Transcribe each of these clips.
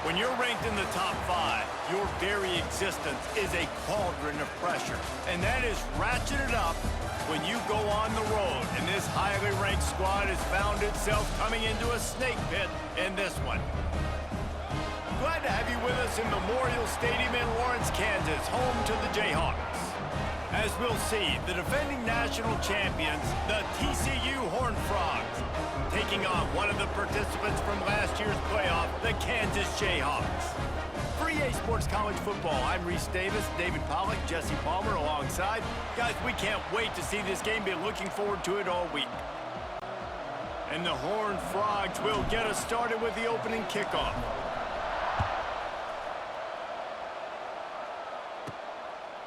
When you're ranked in the top 5, your very existence is a cauldron of pressure. And that is ratcheted up when you go on the road. And this highly ranked squad has found itself coming into a snake pit in this one. Glad to have you with us in Memorial Stadium in Lawrence, Kansas, home to the Jayhawks. As we'll see, the defending national champions, the TCU Horned Frogs, taking on one of the participants from last year's playoff, the Kansas Jayhawks. For EA Sports College Football, I'm Reese Davis, David Pollack, Jesse Palmer alongside. Guys, we can't wait to see this game. Been looking forward to it all week. And the Horned Frogs will get us started with the opening kickoff.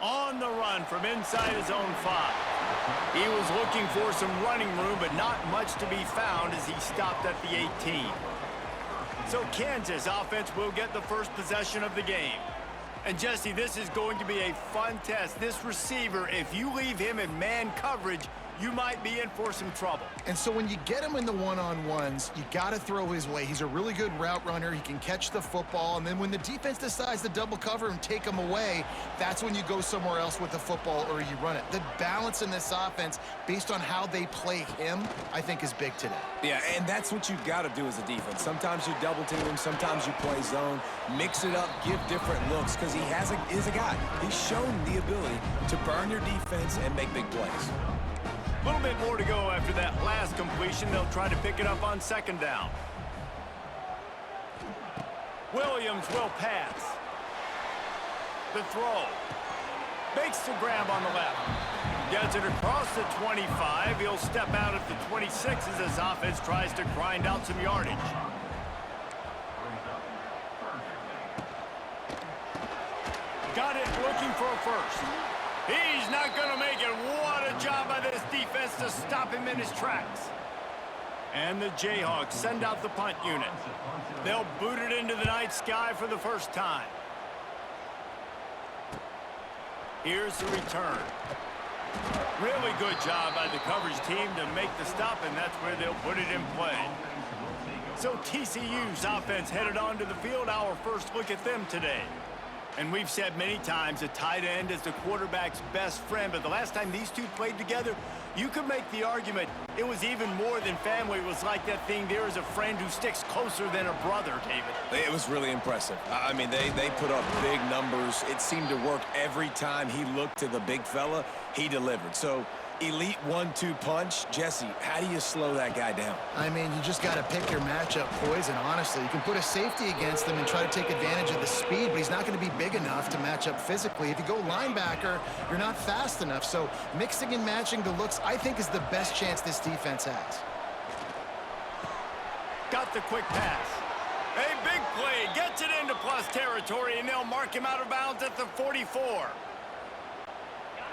On the run from inside his own 5. He was looking for some running room, but not much to be found as he stopped at the 18. So Kansas offense will get the first possession of the game. And Jesse, this is going to be a fun test. This receiver, if you leave him in man coverage, you might be in for some trouble. And so when you get him in the one-on-ones, you got to throw his way. He's a really good route runner. He can catch the football. And then when the defense decides to double cover and take him away, that's when you go somewhere else with the football or you run it. The balance in this offense, based on how they play him, I think is big today. Yeah, and that's what you've got to do as a defense. Sometimes you double team him, sometimes you play zone, mix it up, give different looks, because he is a guy. He's shown the ability to burn your defense and make big plays. A little bit more to go after that last completion. They'll try to pick it up on second down. Williams will pass. The throw. Makes the grab on the left. Gets it across the 25. He'll step out at the 26 as his offense tries to grind out some yardage. Got it looking for a first. He's not going to make it. What a job by this defense to stop him in his tracks. And the Jayhawks send out the punt unit. They'll boot it into the night sky for the first time. Here's the return. Really good job by the coverage team to make the stop, and that's where they'll put it in play. So TCU's offense headed onto the field. Our first look at them today. And we've said many times a tight end is the quarterback's best friend, but the last time these two played together, you could make the argument it was even more than family. It was like that thing, there is a friend who sticks closer than a brother, David. It was really impressive. I mean, they put up big numbers. It seemed to work every time he looked to the big fella, he delivered. So, elite 1-2 punch. Jesse, how do you slow that guy down? I mean, you just got to pick your matchup poison, honestly. You can put a safety against him and try to take advantage of the speed, but he's not going to be big enough to match up physically. If you go linebacker, you're not fast enough. So mixing and matching the looks, I think, is the best chance this defense has. Got the quick pass. A big play. Gets it into plus territory, and they'll mark him out of bounds at the 44.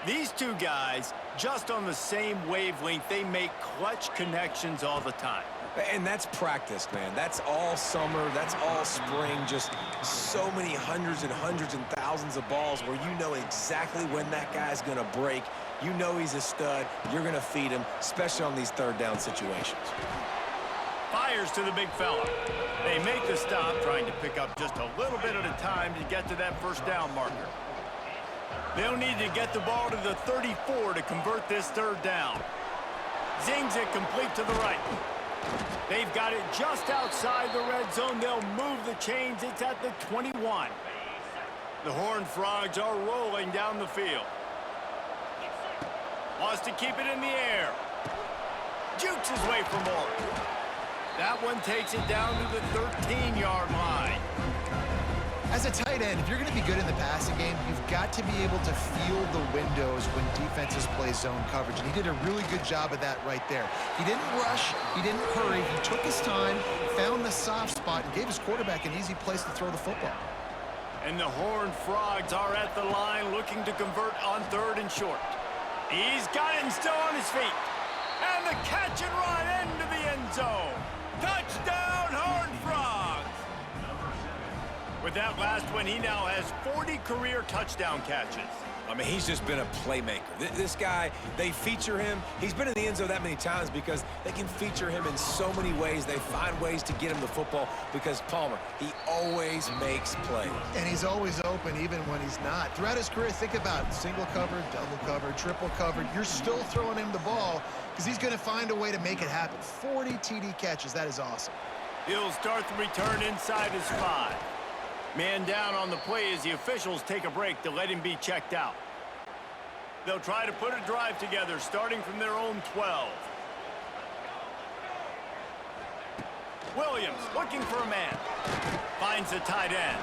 These two guys, just on the same wavelength, they make clutch connections all the time. And that's practice, man. That's all summer. That's all spring. Just so many hundreds and thousands of balls where you know exactly when that guy's going to break. You know he's a stud. You're going to feed him, especially on these third down situations. Fires to the big fella. They make the stop, trying to pick up just a little bit at a time to get to that first down marker. They'll need to get the ball to the 34 to convert this third down. Zings it complete to the right. They've got it just outside the red zone. They'll move the chains. It's at the 21. The Horned Frogs are rolling down the field. Wants to keep it in the air. Jukes his way for more. That one takes it down to the 13-yard line. As a tight end, if you're going to be good in the passing game, you've got to be able to feel the windows when defenses play zone coverage. And he did a really good job of that right there. He didn't rush. He didn't hurry. He took his time, found the soft spot, and gave his quarterback an easy place to throw the football. And the Horned Frogs are at the line looking to convert on third and short. He's got it and still on his feet. And the catch and run into the end zone. Touchdown, Horned Frogs! With that last one, he now has 40 career touchdown catches. I mean, he's just been a playmaker. This guy, they feature him. He's been in the end zone that many times because they can feature him in so many ways. They find ways to get him the football because Palmer, he always makes plays. And he's always open even when he's not. Throughout his career, think about single covered, double covered, triple covered. You're still throwing him the ball because he's going to find a way to make it happen. 40 TD catches. That is awesome. He'll start the return inside his 5. Man down on the play as the officials take a break to let him be checked out. They'll try to put a drive together, starting from their own 12. Williams looking for a man. Finds the tight end.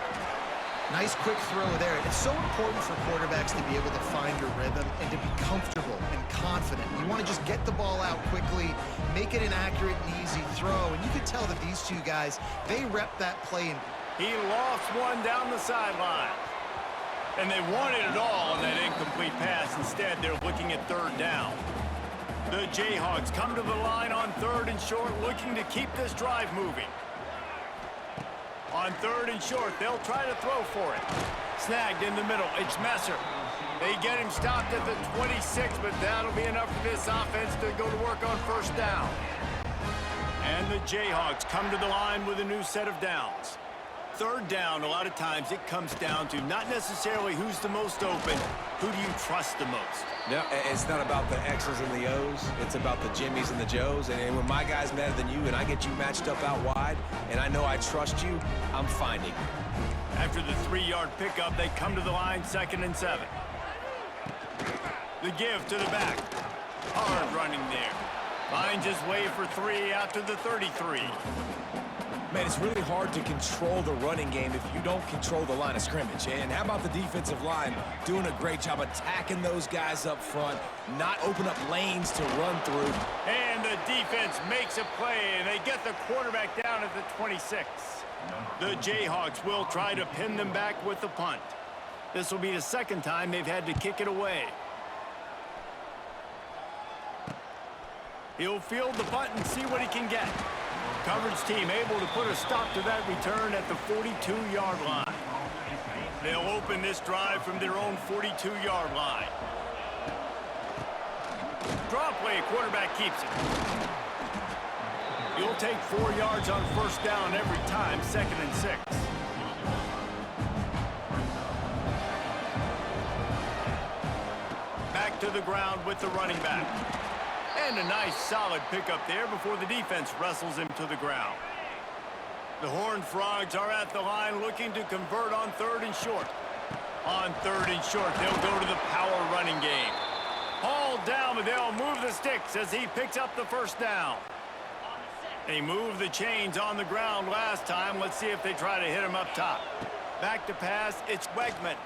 Nice quick throw there. It's so important for quarterbacks to be able to find your rhythm and to be comfortable and confident. You want to just get the ball out quickly, make it an accurate and easy throw. And you can tell that these two guys, they rep that play. He lost one down the sideline. And they wanted it all on that incomplete pass. Instead, they're looking at 3rd down. The Jayhawks come to the line on 3rd and short, looking to keep this drive moving. On 3rd and short, they'll try to throw for it. Snagged in the middle. It's Messer. They get him stopped at the 26, but that'll be enough for this offense to go to work on 1st down. And the Jayhawks come to the line with a new set of downs. 3rd down, a lot of times it comes down to not necessarily who's the most open, who do you trust the most? No, it's not about the X's and the O's. It's about the Jimmys and the Joes. And when my guy's better than you and I get you matched up out wide and I know I trust you, I'm finding you. After the 3-yard pickup, they come to the line 2nd and 7. The give to the back. Hard running there. Finds his way for 3 out to the 33. Man, it's really hard to control the running game if you don't control the line of scrimmage. And how about the defensive line doing a great job attacking those guys up front, not open up lanes to run through. And the defense makes a play, and they get the quarterback down at the 26. The Jayhawks will try to pin them back with the punt. This will be the 2nd time they've had to kick it away. He'll field the punt and see what he can get. Coverage team able to put a stop to that return at the 42-yard line. They'll open this drive from their own 42-yard line. Draw play, quarterback keeps it. You'll take 4 yards on 1st down every time, 2nd and 6. Back to the ground with the running back. And a nice solid pickup there before the defense wrestles him to the ground. The Horned Frogs are at the line looking to convert on 3rd and short. On 3rd and short, they'll go to the power running game. Hauled down, but they'll move the sticks as he picks up the 1st down. They moved the chains on the ground last time. Let's see if they try to hit him up top. Back to pass, it's Wegman.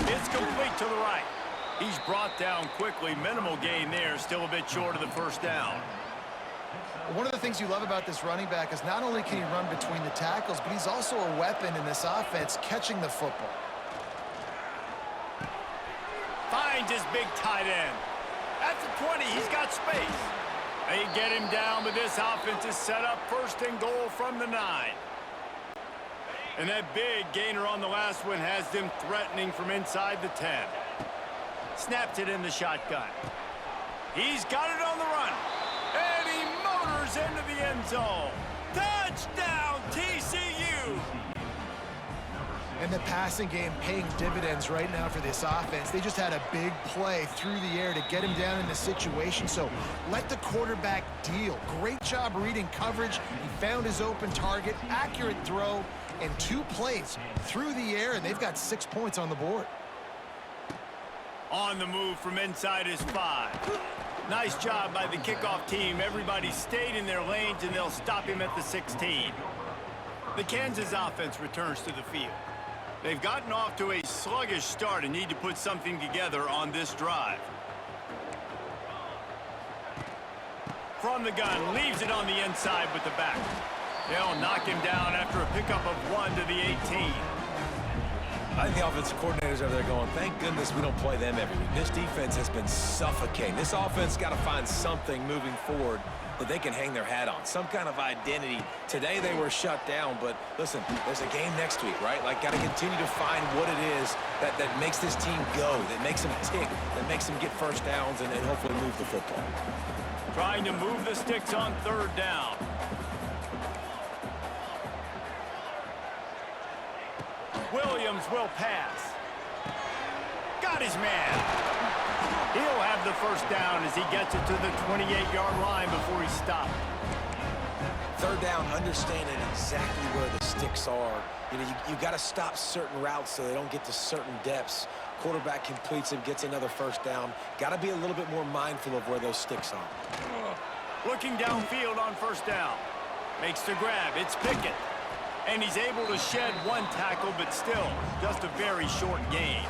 It's complete to the right. He's brought down quickly. Minimal gain there. Still a bit short of the 1st down. One of the things you love about this running back is not only can he run between the tackles, but he's also a weapon in this offense catching the football. Finds his big tight end. At the 20, he's got space. They get him down, but this offense is set up 1st and goal from the 9. And that big gainer on the last one has them threatening from inside the 10. Snaps it in the shotgun. He's got it on the run. And he motors into the end zone. Touchdown, TCU! And the passing game paying dividends right now for this offense. They just had a big play through the air to get him down in the situation. So let the quarterback deal. Great job reading coverage. He found his open target, accurate throw, and 2 plays through the air, and they've got 6 points on the board. On the move from inside his 5. Nice job by the kickoff team. Everybody stayed in their lanes, and they'll stop him at the 16. The Kansas offense returns to the field. They've gotten off to a sluggish start and need to put something together on this drive. From the gun, leaves it on the inside with the back. They'll knock him down after a pickup of 1 to the 18. I think the offensive coordinators over there going, thank goodness we don't play them every week. This defense has been suffocating. This offense got to find something moving forward that they can hang their hat on, some kind of identity. Today they were shut down, but listen, there's a game next week, right? Like, got to continue to find what it is that makes this team go, that makes them tick, that makes them get first downs and hopefully move the football. Trying to move the sticks on third down. Williams will pass. Got his man. He'll have the first down as he gets it to the 28-yard line before he stopped. Third down, understanding exactly where the sticks are. You know, you got to stop certain routes so they don't get to certain depths. Quarterback completes it, gets another first down. Got to be a little bit more mindful of where those sticks are. Looking downfield on first down. Makes the grab. It's Pickett. And he's able to shed one tackle, but still just a very short gain.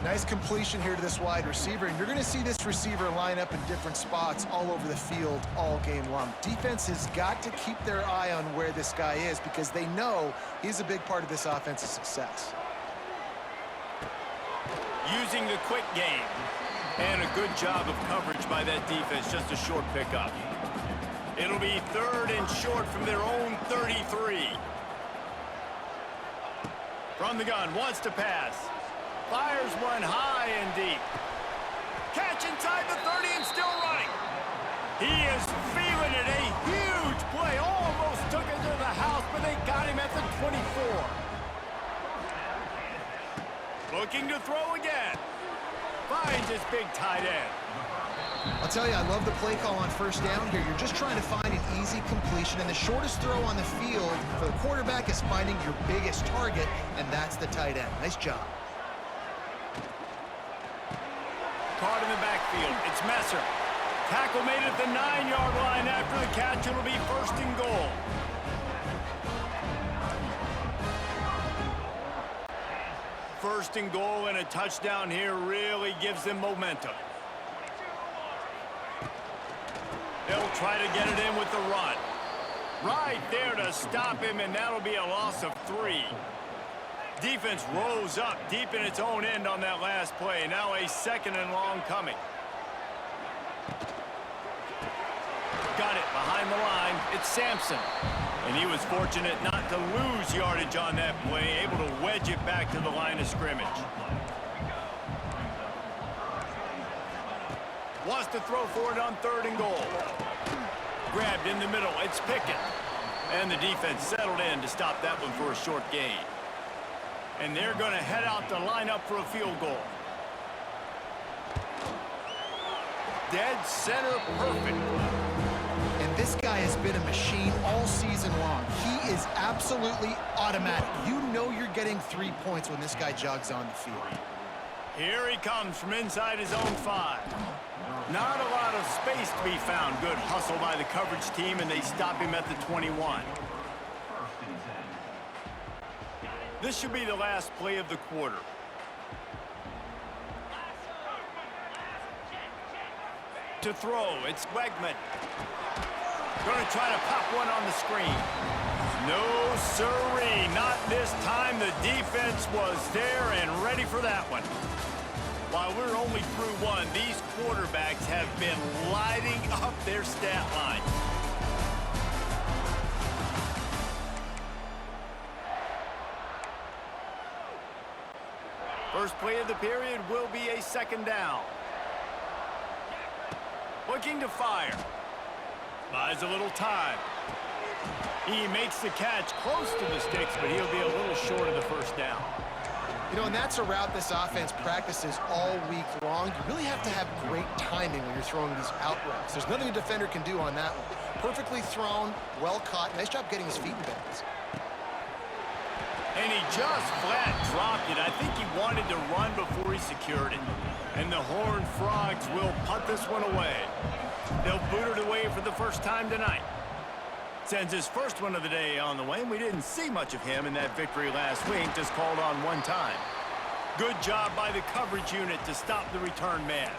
Nice completion here to this wide receiver, and you're going to see this receiver line up in different spots all over the field all game long. Defense has got to keep their eye on where this guy is because they know he's a big part of this offense's success. Using the quick game, and a good job of coverage by that defense, just a short pickup. It'll be third and short from their own 33. From the gun, wants to pass. Fires one high and deep. Catch inside the 30 and still running. He is feeling it. A huge play. Almost took it to the house, but they got him at the 24. Looking to throw again. Finds his big tight end. I'll tell you, I love the play call on first down here. You're just trying to find an easy completion, and the shortest throw on the field for the quarterback is finding your biggest target, and that's the tight end. Nice job. Caught in the backfield. It's Messer. Tackle made at the 9-yard line. After the catch, it'll be first and goal. First and goal and a touchdown here really gives them momentum. They'll try to get it in with the run. Right there to stop him, and that'll be a loss of 3. Defense rose up deep in its own end on that last play. Now a second and long coming. Got it behind the line. It's Sampson. And he was fortunate not to lose yardage on that play, able to wedge it back to the line of scrimmage. Wants to throw for it on third and goal. Grabbed in the middle. It's Pickett. And the defense settled in to stop that one for a short gain. And they're going to head out to line up for a field goal. Dead center perfect. And this guy has been a machine all season long. He is absolutely automatic. You know you're getting 3 points when this guy jogs on the field. Here he comes from inside his own 5. Not a lot of space to be found. Good hustle by the coverage team, and they stop him at the 21. This should be the last play of the quarter. To throw, it's Wegman. Going to try to pop one on the screen. No siree, not this time. The defense was there and ready for that one. While we're only through one, these quarterbacks have been lighting up their stat line. First play of the period will be a second down. Looking to fire. Buys a little time. He makes the catch close to the sticks, but he'll be a little short of the first down. You know, and that's a route this offense practices all week long. You really have to have great timing when you're throwing these out routes. There's nothing a defender can do on that one. Perfectly thrown, well caught. Nice job getting his feet in bounds. And he just flat dropped it. I think he wanted to run before he secured it. And the Horned Frogs will punt this one away. They'll boot it away for the first time tonight. Sends his first one of the day on the way, and we didn't see much of him in that victory last week, just called on one time. Good job by the coverage unit to stop the return man.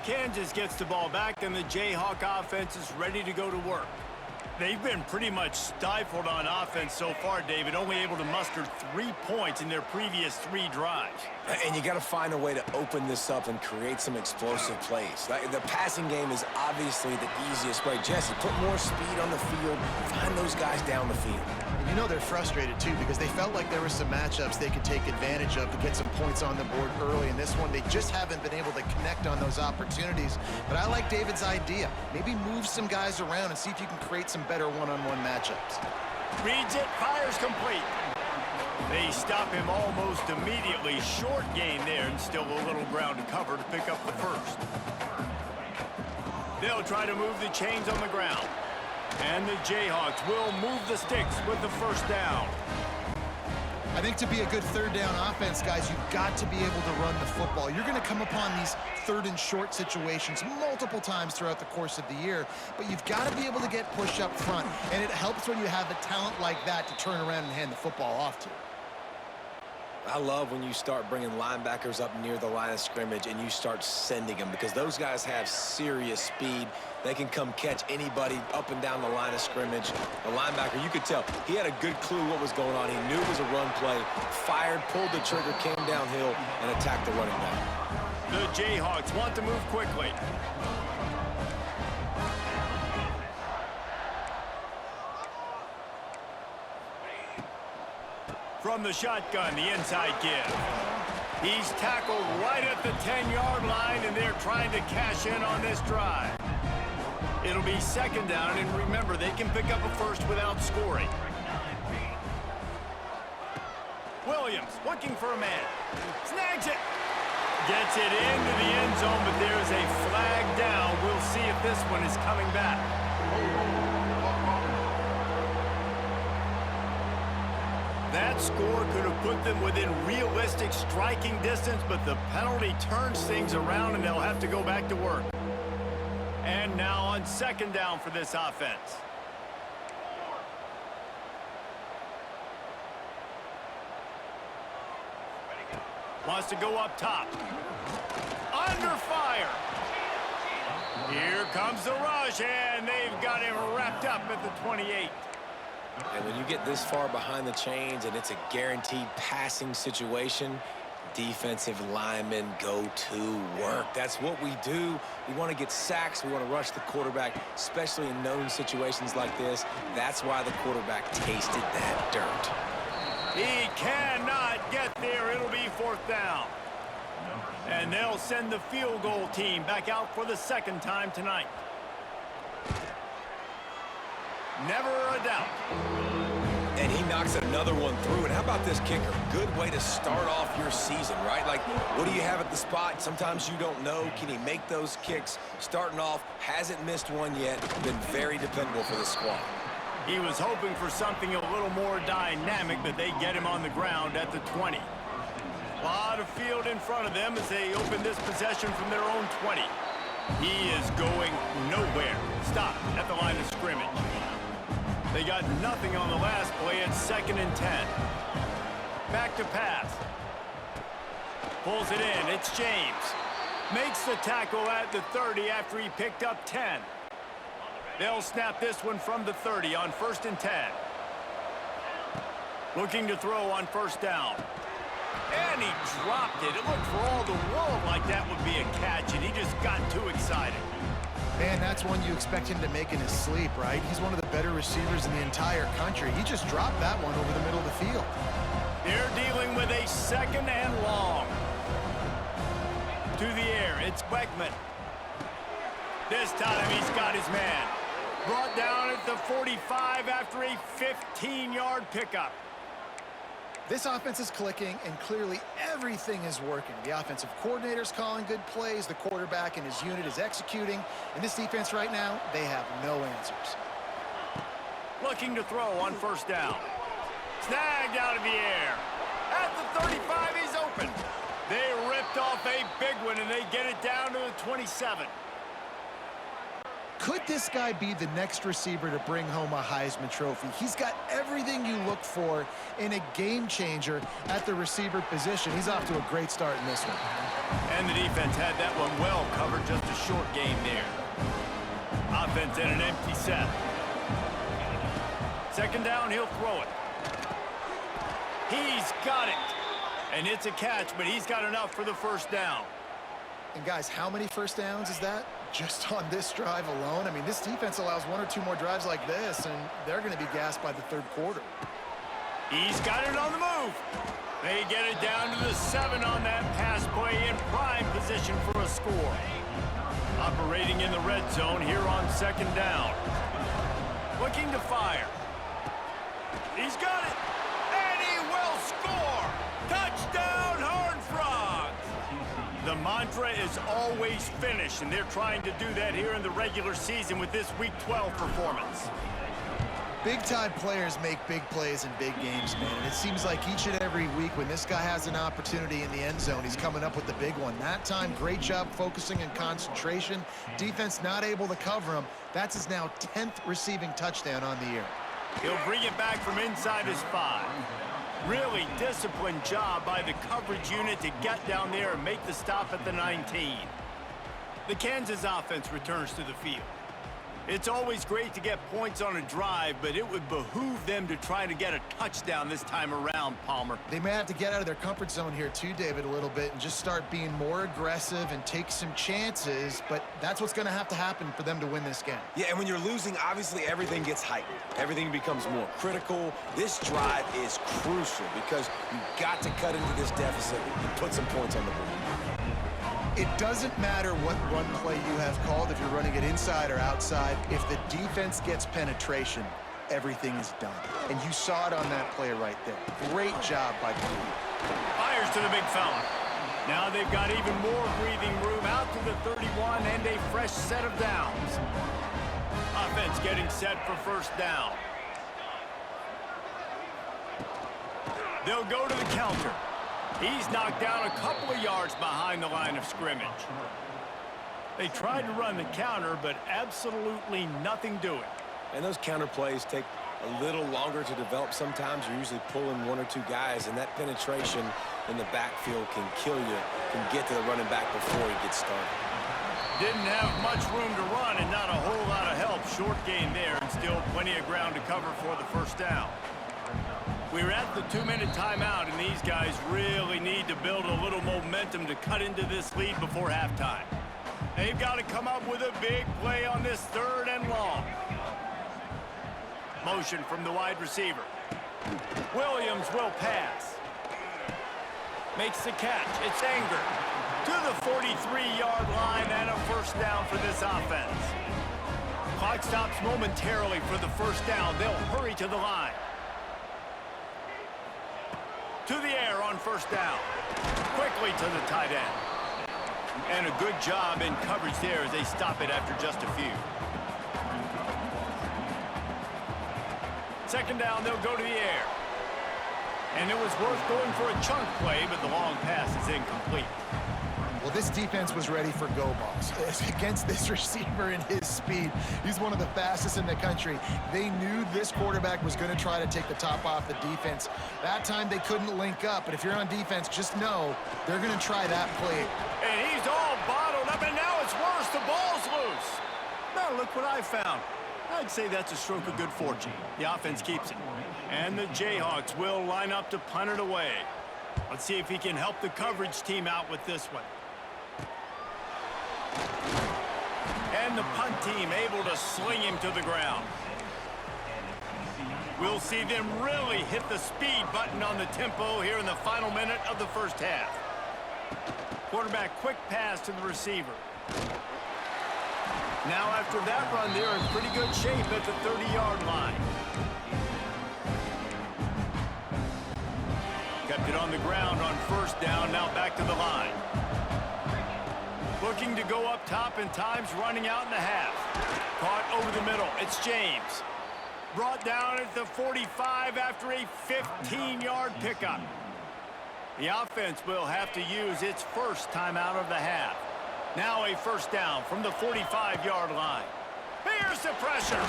Kansas gets the ball back, and the Jayhawk offense is ready to go to work. They've been pretty much stifled on offense so far, David, only able to muster 3 points in their previous 3 drives. And you got to find a way to open this up and create some explosive plays. The passing game is obviously the easiest way. Jesse, put more speed on the field, find those guys down the field. You know they're frustrated, too, because they felt like there were some matchups they could take advantage of to get some points on the board early. In this one, they just haven't been able to connect on those opportunities. But I like David's idea. Maybe move some guys around and see if you can create some better one-on-one matchups. Reads it, fires complete. They stop him almost immediately. Short gain there, and still a little ground to cover to pick up the first. They'll try to move the chains on the ground. And the Jayhawks will move the sticks with the first down. I think to be a good third down offense, guys, you've got to be able to run the football. You're going to come upon these third and short situations multiple times throughout the course of the year, but you've got to be able to get push up front, and it helps when you have a talent like that to turn around and hand the football off to. I love when you start bringing linebackers up near the line of scrimmage and you start sending them, because those guys have serious speed. They can come catch anybody up and down the line of scrimmage. The linebacker, you could tell, he had a good clue what was going on. He knew it was a run play, fired, pulled the trigger, came downhill, and attacked the running back. The Jayhawks want to move quickly. From the shotgun, the inside give. He's tackled right at the 10-yard line, and they're trying to cash in on this drive. It'll be second down, and remember, they can pick up a first without scoring. Williams looking for a man. Snags it. Gets it into the end zone, but there's a flag down. We'll see if this one is coming back. That score could have put them within realistic striking distance, but the penalty turns things around, and they'll have to go back to work. And now on second down for this offense. Wants to go up top. Under fire. Here comes the rush, and they've got him wrapped up at the 28. And when you get this far behind the chains and it's a guaranteed passing situation, defensive linemen go to work. That's what we do. We want to get sacks. We want to rush the quarterback, especially in known situations like this. That's why the quarterback tasted that dirt. He cannot get there. It'll be fourth down. And they'll send the field goal team back out for the second time tonight. Never a doubt. And he knocks another one through. And how about this kicker? Good way to start off your season, right? Like, what do you have at the spot? Sometimes you don't know. Can he make those kicks? Starting off, hasn't missed one yet. Been very dependable for the squad. He was hoping for something a little more dynamic, but they get him on the ground at the 20. A lot of field in front of them as they open this possession from their own 20. He is going nowhere. Stopped at the line of scrimmage. They got nothing on the last play. It's 2nd and 10. Back to pass. Pulls it in. It's James. Makes the tackle at the 30 after he picked up 10. They'll snap this one from the 30 on 1st and 10. Looking to throw on first down. And he dropped it. It looked for all the world like that would be a catch, and he just got too excited. Man, that's one you expect him to make in his sleep, right? He's one of the better receivers in the entire country. He just dropped that one over the middle of the field. They're dealing with a 2nd and long. To the air, it's Beckman. This time he's got his man. Brought down at the 45 after a 15-yard pickup. This offense is clicking, and clearly everything is working. The offensive coordinator's calling good plays. The quarterback and his unit is executing. And this defense right now, they have no answers. Looking to throw on first down. Snagged out of the air. At the 35, he's open. They ripped off a big one, and they get it down to the 27. Could this guy be the next receiver to bring home a Heisman Trophy? He's got everything you look for in a game changer at the receiver position. He's off to a great start in this one. And the defense had that one well covered, just a short game there. Offense in an empty set. Second down, he'll throw it. He's got it. And it's a catch, but he's got enough for the first down. And guys, how many first downs is that? Just on this drive alone? I mean, this defense allows one or two more drives like this, and they're going to be gassed by the third quarter. He's got it on the move. They get it down to the 7 on that pass play in prime position for a score. Operating in the red zone here on second down. Looking to fire. He's got it. And he will score. Touchdown, Horned Frogs. The mantra is always finish, and they're trying to do that here in the regular season with this Week 12 performance. Big-time players make big plays in big games, man. And it seems like each and every week when this guy has an opportunity in the end zone, he's coming up with the big one. That time, great job focusing and concentration. Defense not able to cover him. That's his now 10th receiving touchdown on the year. He'll bring it back from inside his 5. Really disciplined job by the coverage unit to get down there and make the stop at the 19. The Kansas offense returns to the field. It's always great to get points on a drive, but it would behoove them to try to get a touchdown this time around, Palmer. They may have to get out of their comfort zone here too, David, a little bit and just start being more aggressive and take some chances, but that's what's going to have to happen for them to win this game. Yeah, and when you're losing, obviously everything gets heightened. Everything becomes more critical. This drive is crucial because you've got to cut into this deficit and put some points on the board. It doesn't matter what run play you have called, if you're running it inside or outside. If the defense gets penetration, everything is done. And you saw it on that play right there. Great job by Cleveland. Fires to the big fella. Now they've got even more breathing room out to the 31 and a fresh set of downs. Offense getting set for first down. They'll go to the counter. He's knocked down a couple of yards behind the line of scrimmage. They tried to run the counter, but absolutely nothing doing. And those counter plays take a little longer to develop sometimes. You're usually pulling 1 or 2 guys, and that penetration in the backfield can kill you, can get to the running back before he gets started. Didn't have much room to run and not a whole lot of help. Short gain there and still plenty of ground to cover for the first down. We're at the 2-minute timeout, and these guys really need to build a little momentum to cut into this lead before halftime. They've got to come up with a big play on this 3rd and long. Motion from the wide receiver. Williams will pass. Makes the catch. It's Anger to the 43-yard line and a first down for this offense. Clock stops momentarily for the first down. They'll hurry to the line. To the air on first down. Quickly to the tight end. And a good job in coverage there as they stop it after just a few. Second down, they'll go to the air. And it was worth going for a chunk play, but the long pass is incomplete. Well, this defense was ready for go balls. Against this receiver and his speed, he's one of the fastest in the country. They knew this quarterback was going to try to take the top off the defense. That time they couldn't link up, but if you're on defense, just know they're going to try that play. And he's all bottled up, and now it's worse. The ball's loose. Now look what I found. I'd say that's a stroke of good fortune. The offense keeps it. And the Jayhawks will line up to punt it away. Let's see if he can help the coverage team out with this one. And the punt team able to sling him to the ground. We'll see them really hit the speed button on the tempo here in the final minute of the first half. Quarterback quick pass to the receiver. Now after that run, they're in pretty good shape at the 30-yard line. Kept it on the ground on first down, now back to the line. Looking to go up top, and time's running out in the half. Caught over the middle. It's James. Brought down at the 45 after a 15-yard pickup. The offense will have to use its first timeout of the half. Now a first down from the 45-yard line. Here's the pressure.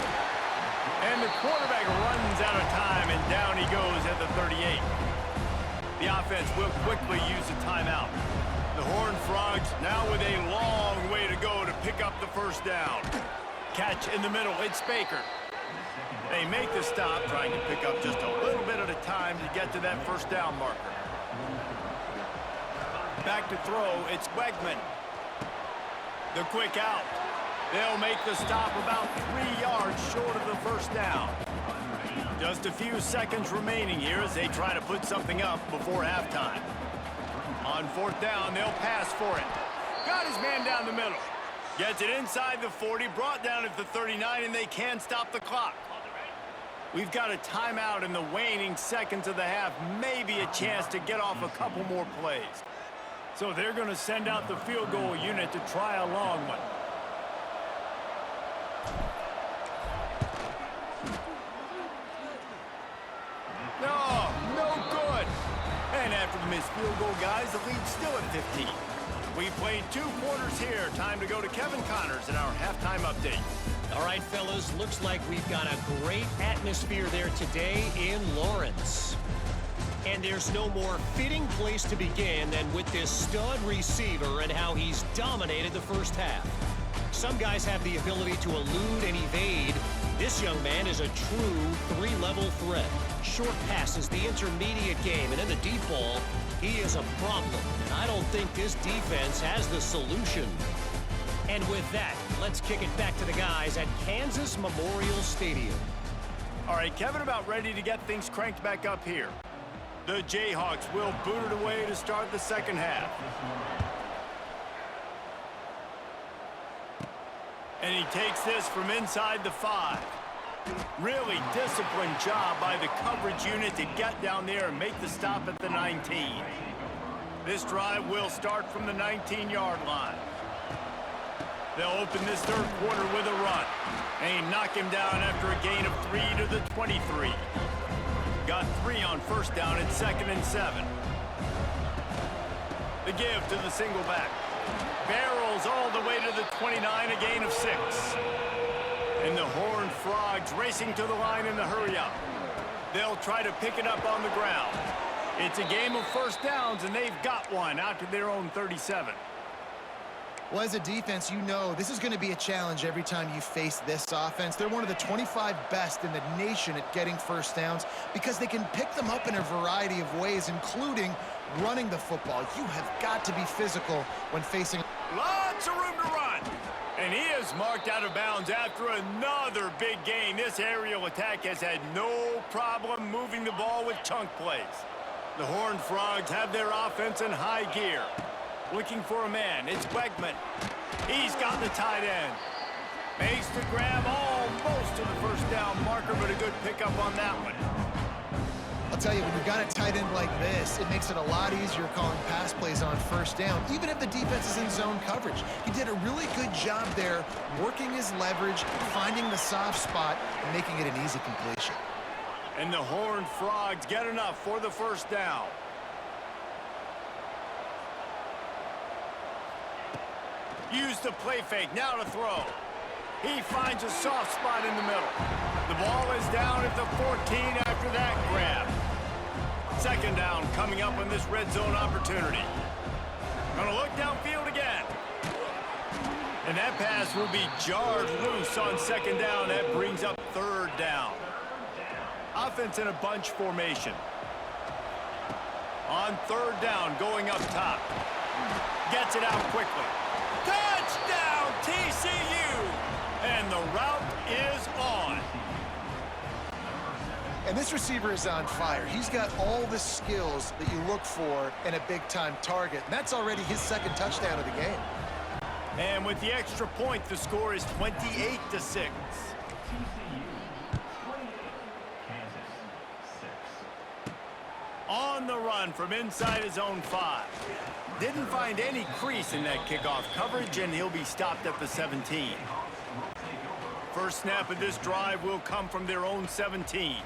And the quarterback runs out of time, and down he goes at the 38. The offense will quickly use a timeout. The Horned Frogs now with a long way to go to pick up the first down. Catch in the middle. It's Baker. They make the stop, trying to pick up just a little bit at a time to get to that first down marker. Back to throw, it's Wegman. The quick out. They'll make the stop about 3 yards short of the first down. Just a few seconds remaining here as they try to put something up before halftime. On fourth down, they'll pass for it. Got his man down the middle. Gets it inside the 40, brought down at the 39, and they can't stop the clock. We've got a timeout in the waning seconds of the half, maybe a chance to get off a couple more plays. So they're going to send out the field goal unit to try a long one. No good. And after the missed field goal, guys, the lead's still at 15. We played 2 quarters here. Time to go to Kevin Connors in our halftime update. All right, fellas, looks like we've got a great atmosphere there today in Lawrence. And there's no more fitting place to begin than with this stud receiver and how he's dominated the first half. Some guys have the ability to elude and evade. This young man is a true 3-level threat. Short passes, the intermediate game, and in the deep ball, he is a problem. And I don't think this defense has the solution. And with that, let's kick it back to the guys at Kansas Memorial Stadium. All right, Kevin, about ready to get things cranked back up here. The Jayhawks will boot it away to start the second half. And he takes this from inside the 5. Really disciplined job by the coverage unit to get down there and make the stop at the 19. This drive will start from the 19-yard line. They'll open this third quarter with a run. And he knock him down after a gain of 3 to the 23. Got 3 on first down at 2nd and 7. The give to the single back. Barrels all the way to the 29, a gain of 6. And the Horned Frogs racing to the line in the hurry-up. They'll try to pick it up on the ground. It's a game of first downs, and they've got one out to their own 37. Well, as a defense, you know this is going to be a challenge every time you face this offense. They're one of the 25 best in the nation at getting first downs because they can pick them up in a variety of ways, including running the football. You have got to be physical when facing... Lots of room to run. And he is marked out of bounds after another big gain. This aerial attack has had no problem moving the ball with chunk plays. The Horned Frogs have their offense in high gear. Looking for a man, it's Wegman. He's got the tight end. Makes the grab almost to the first down marker, but a good pickup on that one. I'll tell you, when you've got a tight end like this, it makes it a lot easier calling pass plays on first down, even if the defense is in zone coverage. He did a really good job there, working his leverage, finding the soft spot, and making it an easy completion. And the Horned Frogs get enough for the first down. Use the play fake, now to throw. He finds a soft spot in the middle. The ball is down at the 14 after that grab. Second down coming up on this red zone opportunity. Gonna look downfield again. And that pass will be jarred loose on second down. That brings up third down. Offense in a bunch formation. On third down, going up top. Gets it out quickly. Touchdown, TCU! And the route is on. And this receiver is on fire. He's got all the skills that you look for in a big-time target. And that's already his second touchdown of the game. And with the extra point, the score is 28-6. On the run from inside his own 5. Didn't find any crease in that kickoff coverage, and he'll be stopped at the 17. First snap of this drive will come from their own 17.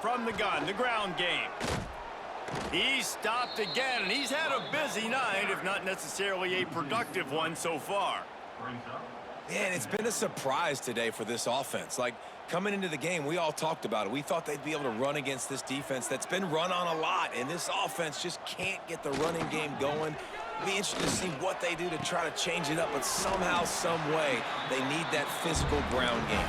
From the gun, the ground game. He's stopped again, and he's had a busy night, if not necessarily a productive one so far. Man, it's been a surprise today for this offense. Like, coming into the game, we all talked about it. We thought they'd be able to run against this defense that's been run on a lot, and this offense just can't get the running game going. Be interested to see what they do to try to change it up, but somehow, some way, they need that physical ground game.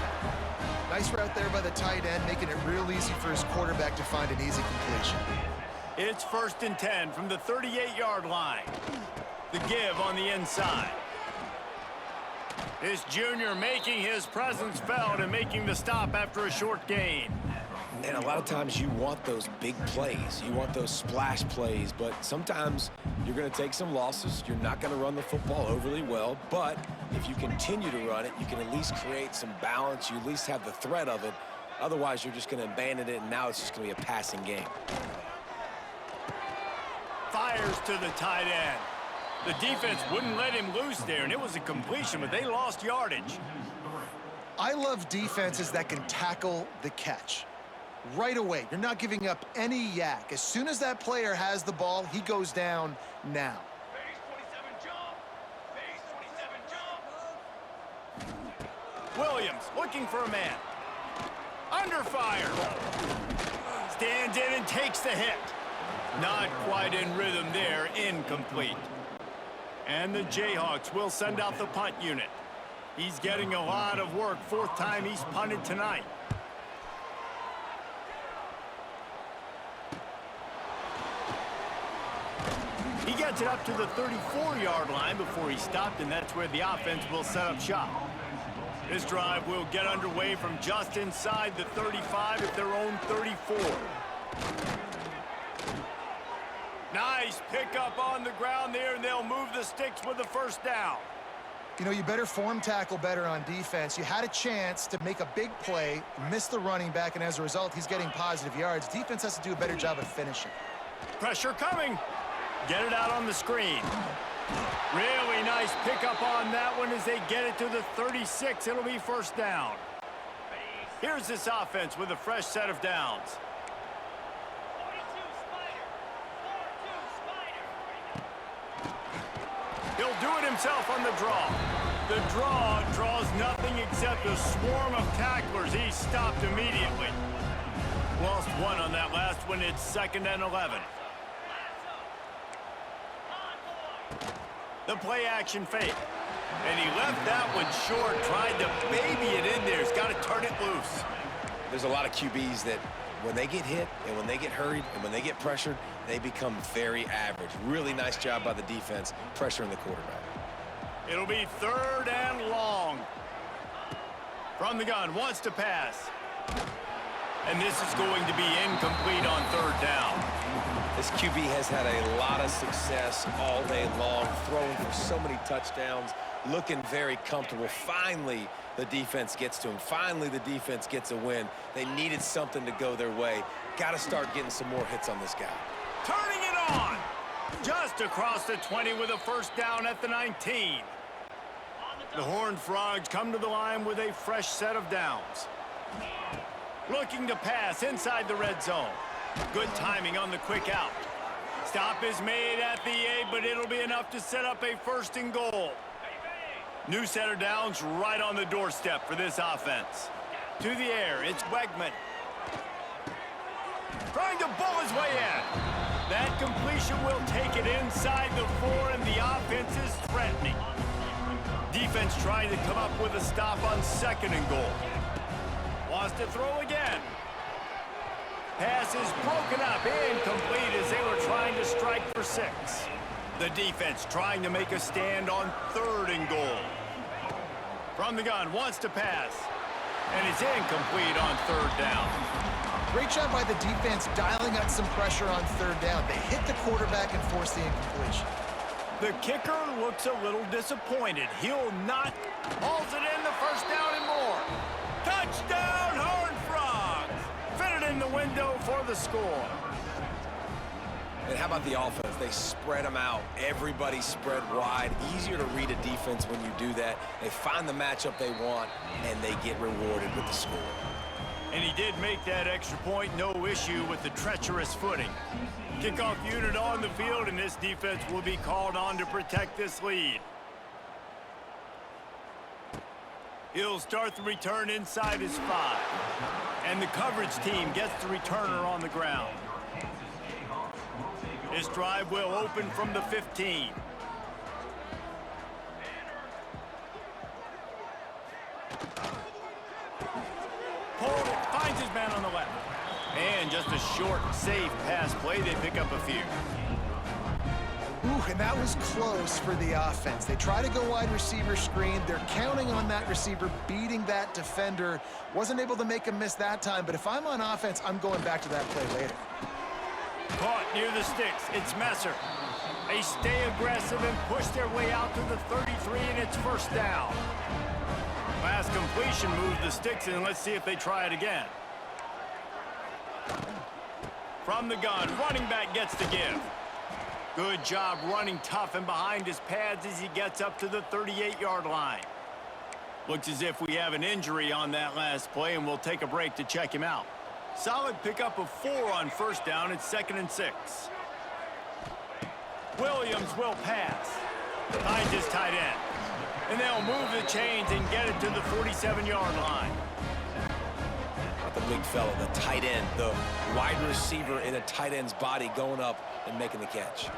Nice route there by the tight end, making it real easy for his quarterback to find an easy completion. It's 1st and 10 from the 38-yard line. The give on the inside. This junior making his presence felt and making the stop after a short gain. And a lot of times you want those big plays. You want those splash plays, but sometimes you're going to take some losses. You're not going to run the football overly well, but if you continue to run it, you can at least create some balance. You at least have the threat of it. Otherwise, you're just going to abandon it, and now it's just going to be a passing game. Fires to the tight end. The defense wouldn't let him loose there, and it was a completion, but they lost yardage. I love defenses that can tackle the catch. Right away, you're not giving up any yak. As soon as that player has the ball, he goes down now. Williams looking for a man. Under fire. Stands in and takes the hit. Not quite in rhythm there. Incomplete. And the Jayhawks will send out the punt unit. He's getting a lot of work. 4th time he's punted tonight. He gets it up to the 34-yard line before he stopped, and that's where the offense will set up shop. This drive will get underway from just inside the 35 at their own 34. Nice pickup on the ground there, and they'll move the sticks with the 1st down. You know, you better form tackle better on defense. You had a chance to make a big play, miss the running back, and as a result, he's getting positive yards. Defense has to do a better job of finishing. Pressure coming. Get it out on the screen. Really nice pickup on that one as they get it to the 36. It'll be 1st down. Here's this offense with a fresh set of downs. He'll do it himself on the draw. The draw draws nothing except a swarm of tacklers. He stopped immediately. Lost one on that last one. It's 2nd and 11. The play action fake. And he left that one short, tried to baby it in there. He's got to turn it loose. There's a lot of QBs that when they get hit and when they get hurried and when they get pressured, they become very average. Really nice job by the defense pressuring the quarterback. It'll be 3rd and long. From the gun, wants to pass. And this is going to be incomplete on 3rd down. This QB has had a lot of success all day long, throwing for so many touchdowns, looking very comfortable. Finally, the defense gets to him. Finally, the defense gets a win. They needed something to go their way. Got to start getting some more hits on this guy. Turning it on. Just across the 20 with a 1st down at the 19. The Horned Frogs come to the line with a fresh set of downs. Looking to pass inside the red zone. Good timing on the quick out. Stop is made at the 8, but it'll be enough to set up a 1st and goal. New set of downs right on the doorstep for this offense. To the air, it's Wegman. Trying to bull his way in. That completion will take it inside the 4, and the offense is threatening. Defense trying to come up with a stop on 2nd and goal. Wants to throw again. Pass is broken up, incomplete as they were trying to strike for 6. The defense trying to make a stand on 3rd and goal. From the gun, wants to pass. And it's incomplete on 3rd down. Great job by the defense dialing out some pressure on 3rd down. They hit the quarterback and forced the incompletion. The kicker looks a little disappointed. He'll not. Hauls it in, the 1st down and more. Touchdown, Horned Frogs! Fitted in the window for the score. And how about the offense? They spread them out. Everybody spread wide. Easier to read a defense when you do that. They find the matchup they want, and they get rewarded with the score. And he did make that extra point, no issue with the treacherous footing. Kickoff unit on the field, and this defense will be called on to protect this lead. He'll start the return inside his 5. And the coverage team gets the returner on the ground. This drive will open from the 15. Pulled it, finds his man on the left. And just a short, safe pass play. They pick up a few. Ooh, and that was close for the offense. They try to go wide receiver screen. They're counting on that receiver beating that defender. Wasn't able to make a miss that time, but if I'm on offense, I'm going back to that play later. Caught near the sticks. It's Messer. They stay aggressive and push their way out to the 33, and it's first down. Last completion moved the sticks, and let's see if they try it again. From the gun, running back gets the give. Good job running tough and behind his pads as he gets up to the 38-yard line. Looks as if we have an injury on that last play, and we'll take a break to check him out. Solid pickup of 4 on first down. It's 2nd and 6. Williams will pass. Finds his tight end. And they'll move the chains and get it to the 47-yard line. Not the big fella, the tight end, the wide receiver in a tight end's body going up and making the catch.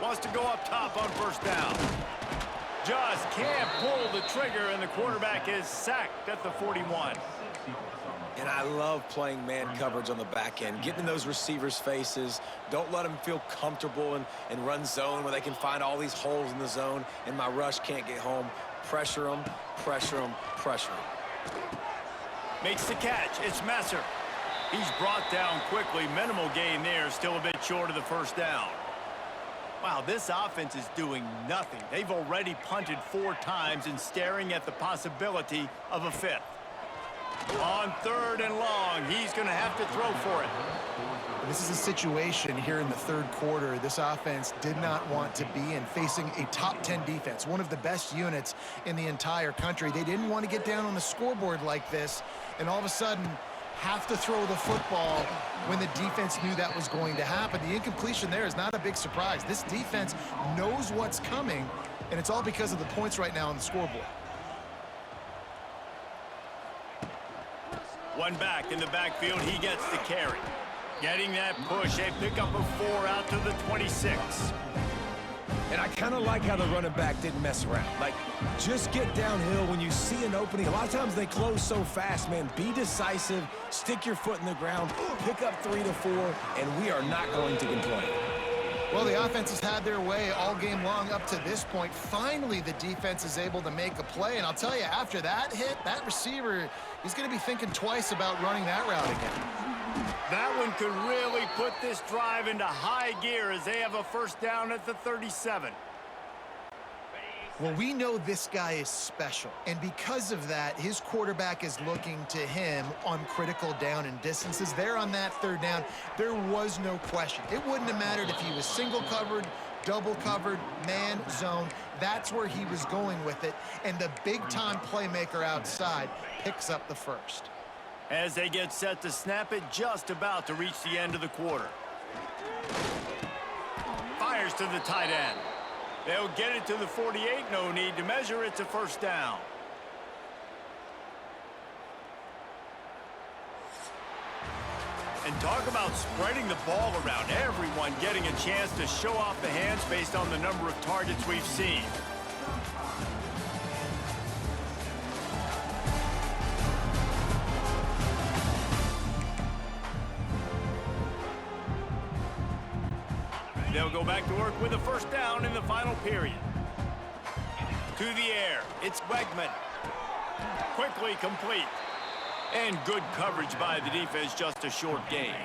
Wants to go up top on first down. Just can't pull the trigger, and the quarterback is sacked at the 41. And I love playing man coverage on the back end, getting in those receivers' faces. Don't let them feel comfortable and run zone where they can find all these holes in the zone, and my rush can't get home. Pressure them, pressure them, pressure them. Makes the catch. It's Messer. He's brought down quickly. Minimal gain there. Still a bit short of the first down. Wow, this offense is doing nothing. They've already punted 4 times and staring at the possibility of a 5th. On 3rd and long, he's going to have to throw for it. This is a situation here in the 3rd quarter this offense did not want to be in, facing a top 10 defense, one of the best units in the entire country. They didn't want to get down on the scoreboard like this, and all of a sudden have to throw the football when the defense knew that was going to happen. The incompletion there is not a big surprise. This defense knows what's coming, and it's all because of the points right now on the scoreboard. One back in the backfield, he gets the carry. Getting that push, a pickup of 4 out to the 26. And I kind of like how the running back didn't mess around. Like, just get downhill when you see an opening. A lot of times they close so fast, man. Be decisive, stick your foot in the ground, pick up 3 to 4, and we are not going to complain. Well, the offense has had their way all game long up to this point. Finally, the defense is able to make a play. And I'll tell you, after that hit, that receiver, he's going to be thinking twice about running that route again. That one could really put this drive into high gear as they have a first down at the 37. Well, we know this guy is special, and because of that, his quarterback is looking to him on critical down and distances. There on that 3rd down, there was no question. It wouldn't have mattered if he was single covered, double covered, man, zone. That's where he was going with it, and the big-time playmaker outside picks up the first. As they get set to snap it, just about to reach the end of the quarter. Fires to the tight end. They'll get it to the 48, no need to measure. It's a first down. And talk about spreading the ball around. Everyone getting a chance to show off the hands based on the number of targets we've seen. They'll go back to work with a first down in the final period. To the air, it's Wegman. Quickly complete. And good coverage by the defense, just a short gain.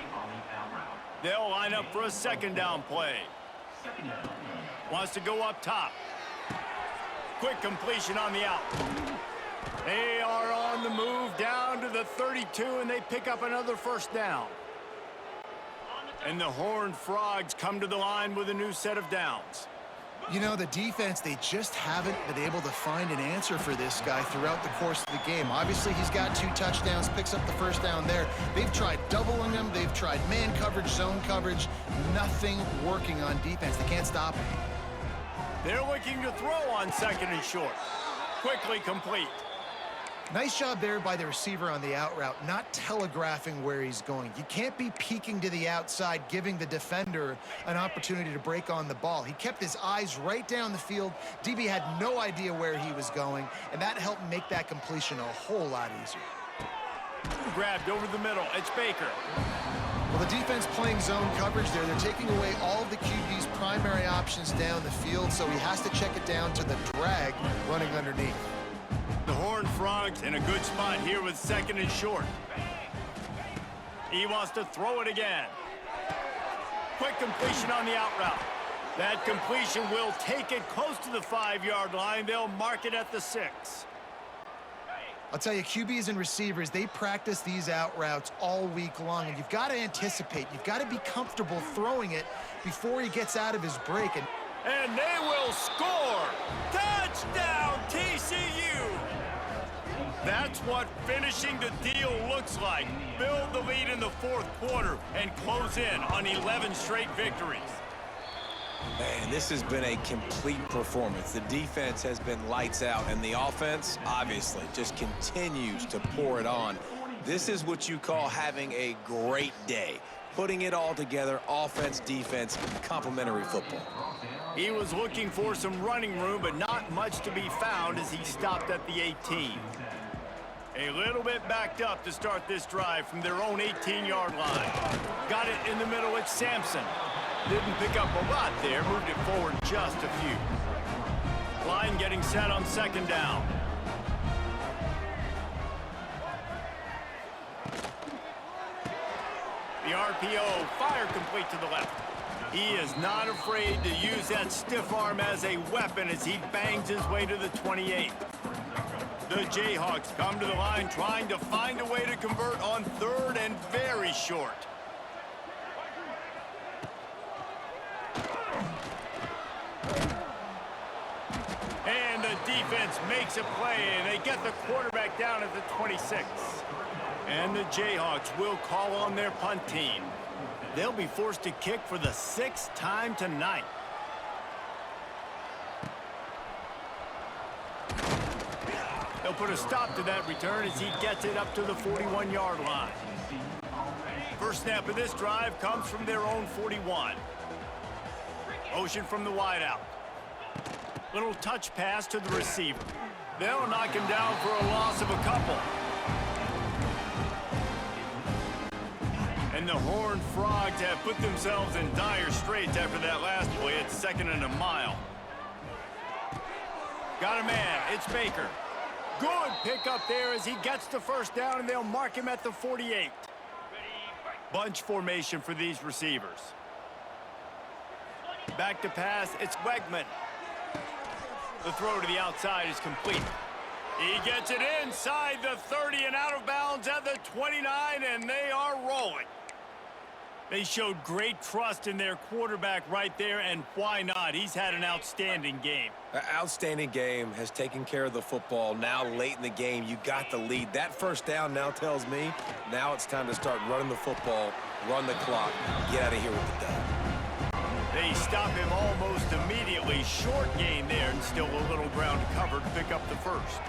They'll line up for a 2nd down play. Wants to go up top. Quick completion on the out. They are on the move down to the 32, and they pick up another first down. And the Horned Frogs come to the line with a new set of downs. You know, the defense, they just haven't been able to find an answer for this guy throughout the course of the game. Obviously, he's got 2 touchdowns, picks up the first down there. They've tried doubling him. They've tried man coverage, zone coverage. Nothing working on defense. They can't stop him. They're looking to throw on 2nd and short. Quickly complete. Nice job there by the receiver on the out route, not telegraphing where he's going. You can't be peeking to the outside, giving the defender an opportunity to break on the ball. He kept his eyes right down the field. DB had no idea where he was going, and that helped make that completion a whole lot easier. Grabbed over the middle. It's Baker. Well, the defense playing zone coverage there. They're taking away all of the QB's primary options down the field, so he has to check it down to the drag running underneath. The Horned Frogs in a good spot here with 2nd and short. He wants to throw it again. Quick completion on the out route. That completion will take it close to the 5-yard line. They'll mark it at the 6. I'll tell you, QBs and receivers, they practice these out routes all week long, and you've got to anticipate. You've got to be comfortable throwing it before he gets out of his break. And they will score! Touchdown, TCU! That's what finishing the deal looks like. Build the lead in the 4th quarter and close in on 11 straight victories. Man, this has been a complete performance. The defense has been lights out, and the offense, obviously, just continues to pour it on. This is what you call having a great day. Putting it all together, offense, defense, complementary football. He was looking for some running room, but not much to be found as he stopped at the 18. A little bit backed up to start this drive from their own 18-yard line. Got it in the middle, it's Sampson. Didn't pick up a lot there, moved it forward just a few. Line getting set on 2nd down. The RPO, fire complete to the left. He is not afraid to use that stiff arm as a weapon as he bangs his way to the 28. The Jayhawks come to the line trying to find a way to convert on 3rd and very short. And the defense makes a play, and they get the quarterback down at the 26. And the Jayhawks will call on their punt team. They'll be forced to kick for the 6th time tonight. They'll put a stop to that return as he gets it up to the 41-yard line. First snap of this drive comes from their own 41. Motion from the wideout. Little touch pass to the receiver. They'll knock him down for a loss of a couple. And the Horned Frogs have put themselves in dire straits after that last play. It's 2nd and a mile. Got a man. It's Baker. Good pickup there as he gets the first down, and they'll mark him at the 48. Bunch formation for these receivers. Back to pass. It's Wegman. The throw to the outside is complete. He gets it inside the 30 and out of bounds at the 29, and they are rolling. They showed great trust in their quarterback right there, and why not? He's had an outstanding game. An outstanding game, has taken care of the football. Now late in the game, you got the lead. That first down now tells me now it's time to start running the football, run the clock, get out of here with the dub. They stop him almost immediately. Short gain there, and still a little ground to cover to pick up the first.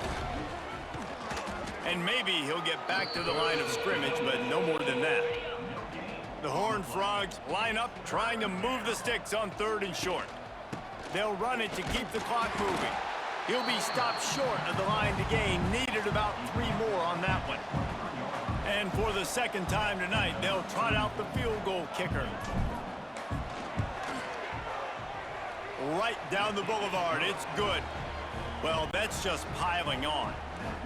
And maybe he'll get back to the line of scrimmage, but no more than that. The Horned Frogs line up, trying to move the sticks on 3rd and short. They'll run it to keep the clock moving. He'll be stopped short of the line to gain. Needed about 3 more on that one. And for the 2nd time tonight, they'll trot out the field goal kicker. Right down the boulevard. It's good. Well, that's just piling on.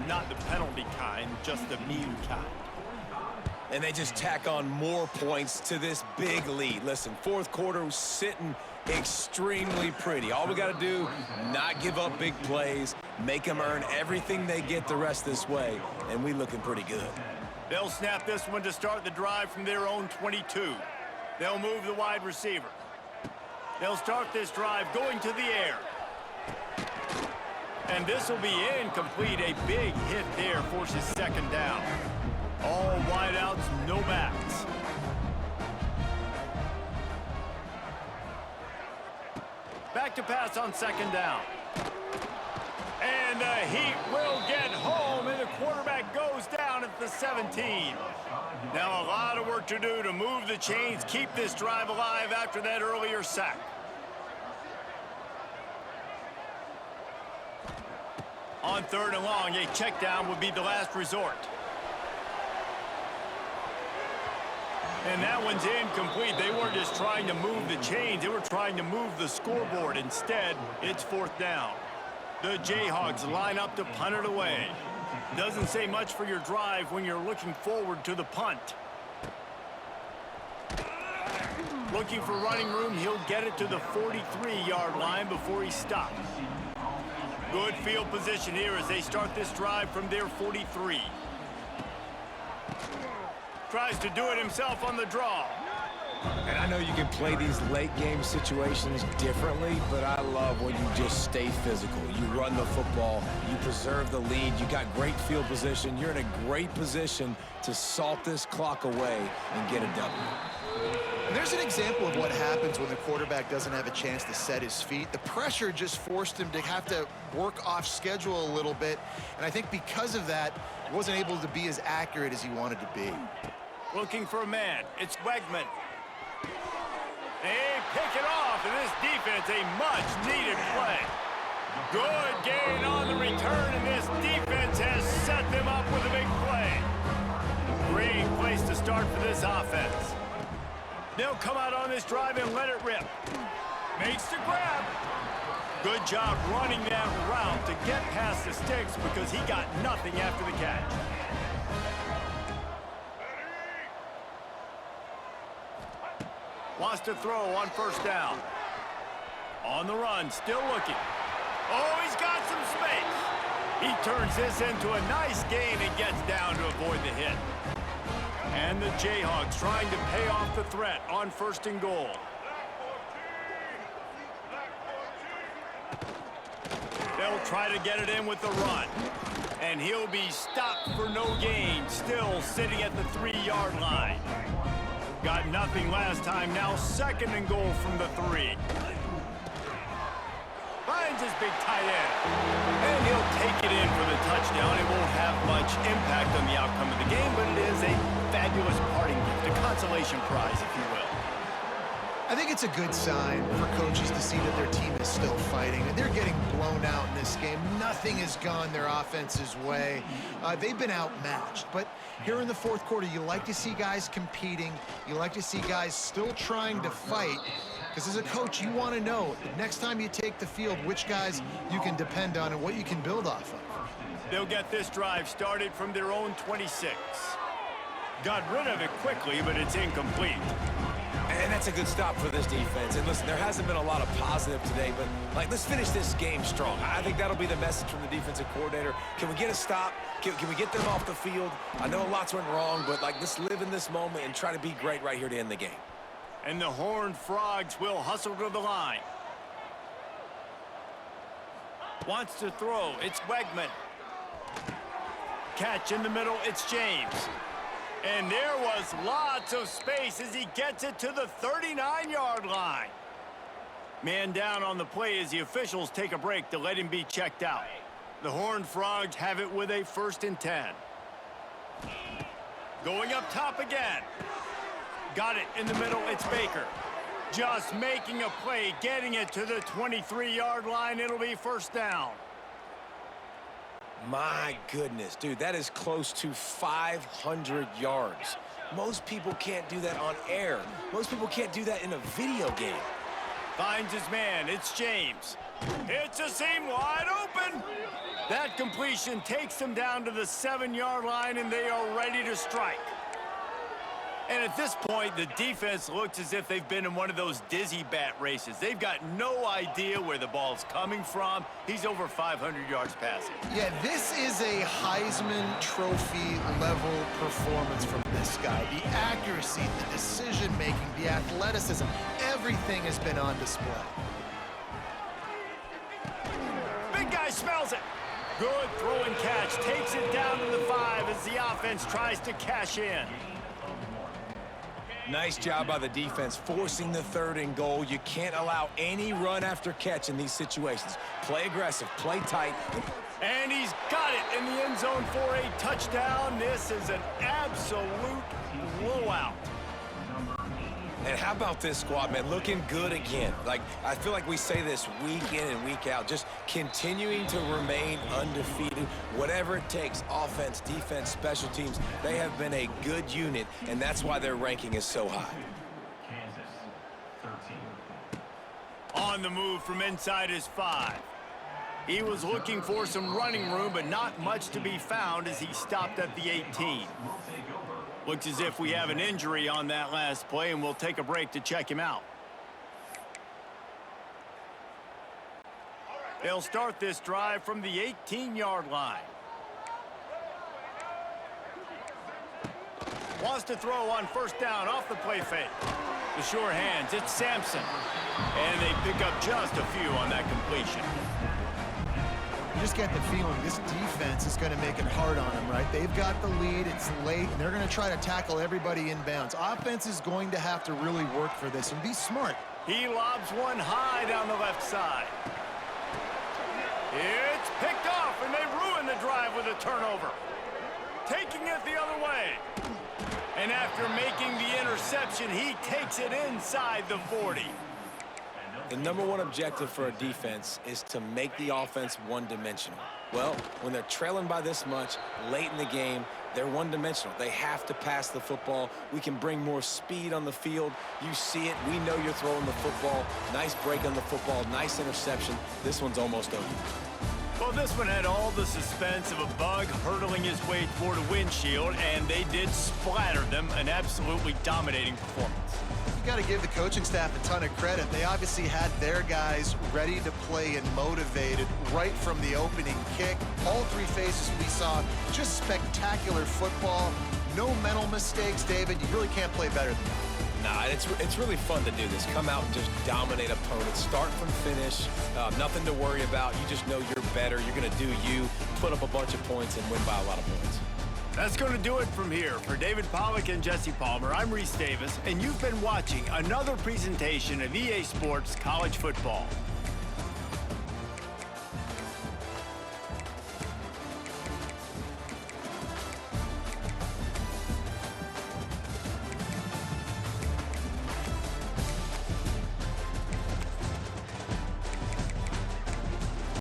Not the penalty kind, just the mean kind. And they just tack on more points to this big lead. Listen, 4th quarter was sitting extremely pretty. All we got to do, not give up big plays, make them earn everything they get the rest this way, and we looking pretty good. They'll snap this one to start the drive from their own 22. They'll move the wide receiver. They'll start this drive going to the air. And this will be incomplete. A big hit there forces 2nd down. All wideouts, no backs. Back to pass on 2nd down. And the Heat will get home, and the quarterback goes down at the 17. Now a lot of work to do to move the chains, keep this drive alive after that earlier sack. On 3rd and long, a check down would be the last resort. And that one's incomplete. They weren't just trying to move the chains. They were trying to move the scoreboard. Instead, it's 4th down. The Jayhawks line up to punt it away. Doesn't say much for your drive when you're looking forward to the punt. Looking for running room. He'll get it to the 43-yard line before he stops. Good field position here as they start this drive from their 43. Tries to do it himself on the draw. And I know you can play these late game situations differently, but I love when you just stay physical. You run the football, you preserve the lead, you got great field position. You're in a great position to salt this clock away and get a W. There's an example of what happens when the quarterback doesn't have a chance to set his feet. The pressure just forced him to have to work off schedule a little bit, and I think because of that, he wasn't able to be as accurate as he wanted to be. Looking for a man. It's Wegman. They pick it off, and this defense, a much-needed play. Good gain on the return, and this defense has set them up with a big play. Great place to start for this offense. They'll come out on this drive and let it rip. Makes the grab. Good job running that route to get past the sticks because he got nothing after the catch. Wants to throw on 1st down. On the run, still looking. Oh, he's got some space. He turns this into a nice gain and gets down to avoid the hit. And the Jayhawks trying to pay off the threat on 1st and goal. They'll try to get it in with the run. And he'll be stopped for no gain, still sitting at the 3-yard line. Got nothing last time, now 2nd and goal from the 3. Finds his big tight end. And he'll take it in for the touchdown. It won't have much impact on the outcome of the game, but it is a fabulous parting gift, a consolation prize, if you will. I think it's a good sign for coaches to see that their team is still fighting. And they're getting blown out in this game. Nothing has gone their offense's way. They've been outmatched. But here in the 4th quarter, you like to see guys competing. You like to see guys still trying to fight. Because as a coach, you want to know next time you take the field which guys you can depend on and what you can build off of. They'll get this drive started from their own 26. Got rid of it quickly, but it's incomplete. And that's a good stop for this defense. And listen, there hasn't been a lot of positive today, but let's finish this game strong. I think that'll be the message from the defensive coordinator. Can we get a stop? Can we get them off the field? I know lots went wrong, but let's live in this moment and try to be great right here to end the game. And the Horned Frogs will hustle to the line. Wants to throw. It's Wegman. Catch in the middle. It's James. And there was lots of space as he gets it to the 39-yard line. Man down on the play as the officials take a break to let him be checked out. The Horned Frogs have it with a 1st and 10. Going up top again. Got it in the middle. It's Baker. Just making a play, getting it to the 23-yard line. It'll be 1st down. My goodness, dude, that is close to 500 yards. Most people can't do that on air. Most people can't do that in a video game. Finds his man. It's James. It's a seam wide open. That completion takes them down to the 7-yard line, and they are ready to strike. And at this point, the defense looks as if they've been in one of those dizzy bat races. They've got no idea where the ball's coming from. He's over 500 yards passing. Yeah, this is a Heisman Trophy level performance from this guy. The accuracy, the decision-making, the athleticism, everything has been on display. Big guy smells it. Good throw and catch. Takes it down to the 5 as the offense tries to cash in. Nice job by the defense, forcing the 3rd and goal. You can't allow any run after catch in these situations. Play aggressive, play tight. And he's got it in the end zone for a touchdown. This is an absolute blowout. And how about this squad, man? Looking good again. Like, I feel like we say this week in and week out, just continuing to remain undefeated. Whatever it takes, offense, defense, special teams, they have been a good unit, and that's why their ranking is so high. On the move from inside his 5. He was looking for some running room, but not much to be found as he stopped at the 18. Looks as if we have an injury on that last play, and we'll take a break to check him out. They'll start this drive from the 18-yard line. Wants to throw on 1st down off the play fake. The sure hands, it's Sampson. And they pick up just a few on that completion. You just get the feeling this defense is going to make it hard on them, right? They've got the lead, it's late, and they're going to try to tackle everybody inbounds. Offense is going to have to really work for this and be smart. He lobs one high down the left side. It's picked off, and they ruin the drive with a turnover. Taking it the other way. And after making the interception, he takes it inside the 40. The #1 objective for a defense is to make the offense one-dimensional. Well, when they're trailing by this much late in the game, they're one-dimensional. They have to pass the football. We can bring more speed on the field. You see it. We know you're throwing the football. Nice break on the football. Nice interception. This one's almost over. Well, this one had all the suspense of a bug hurtling his way toward a windshield, and they did splatter them. An absolutely dominating performance. You got to give the coaching staff a ton of credit. They obviously had their guys ready to play and motivated right from the opening kick. All 3 phases we saw, just spectacular football. No mental mistakes, David. You really can't play better than that. Nah, it's really fun to do this. Come out and just dominate opponents. Start from finish. Nothing to worry about. You just know you're better. You're going to do you, put up a bunch of points, and win by a lot of points. That's going to do it from here. For David Pollack and Jesse Palmer, I'm Reese Davis, and you've been watching another presentation of EA Sports College Football.